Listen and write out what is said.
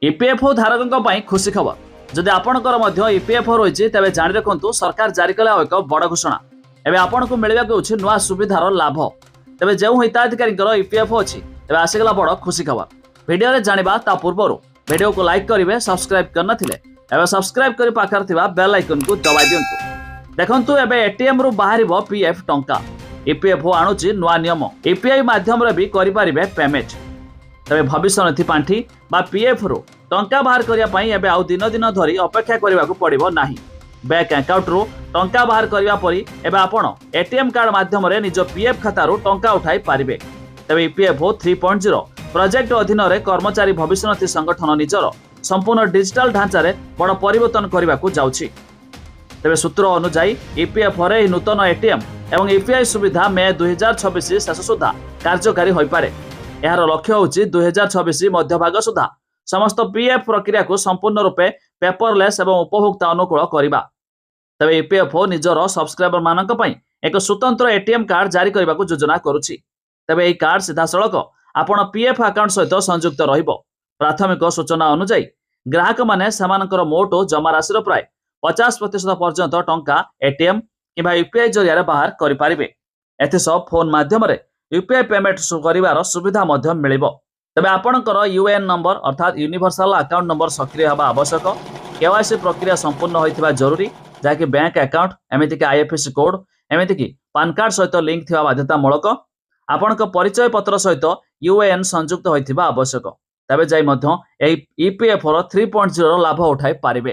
EPFO धारकों ପାଇଁ खुशी खबर जदि आपणकर मध्य ईपीएफओ रही तेज जाणी रखु सरकार जारी कले एक बड़ घोषणा एवं आपन को मिलवा नुआ सुविधार लाभ तेज जो हिताधिकारी ईपीएफओ अच्छी तेज आसीगला बड़ खुशी खबर भिडियो जाना ता पूर्व वीडियो को लाइक करेंगे सब्सक्राइब करना सब्सक्राइब कर पाखर बेल आइकन को दबाई दिंतु देखु एवं एटीएम रु बाहर पीएफ टंका ईपीएफओ आणुची नुआ नियम यूपीआई माध्यम भी करें पेमेंट तेज भविष्य निधि पांठी बा पीएफ रु टंका बाहर करने आउ दिन दिन धरी अपेक्षा करने को पड़ो ना बैंक अकाउंट रु टंका बाहर करने परी एवं आपण एटीएम कार्ड माध्यम निज पीएफ खाता रु टंका उठाई पारिबे तेज ईपीएफओ 3.0 प्रोजेक्ट अधीन रे कर्मचारी भविष्य निधि संगठन निजर संपूर्ण डिजिटल ढांचारे बड़ परिवर्तन करने को जाउछि तेज सूत्र अनुसार ईपीएफओ रे नूतन एटीएम एवं यूपीआई सुविधा मे 2026 शेष सुधा कार्यकारी हो पारे यार लक्ष्य हूँ 2026 मध्यभाग सुधा समस्त पीएफ प्रक्रिया को संपूर्ण रूपे पेपरलेस एवं उपभोक्ता अनुकूल करवा तेज ईपीएफओ निजर सब्सक्राइबर मानक पई एक स्वतंत्र एटीएम कार्ड जारी करने को योजना करुछि तेज यह कार्ड सीधा सड़क आपण पीएफ अकाउंट सहित संयुक्त रहिबो प्राथमिक सूचना अनुसार ग्राहक माने सेमानकर मोट जमा राशि प्राय 50% पर्यंत टंका एटीएम किंबा यूपीआई जरिया बाहर करें एथिसह फोन माध्यम यूपीआई पेमेंट कर सुविधा मिलिबो तेबे आपणकर यूएएन नंबर अर्थात यूनिवर्सल अकाउंट नंबर सक्रिय हवा आवश्यक केवाईसी प्रक्रिया संपूर्ण होइथिबा जरूरी जहाँकि बैंक अकाउंट एमतीक आईएफएससी कोड एमतीक पान कार्ड सहित लिंक थिबा बाध्यतामूलक आपणक परिचय पत्र सहित यूएएन संयुक्त होइथिबा आवश्यक तेबे जाई मध्य ईपीएफओ 3.0 लाभ उठाई पारिबे।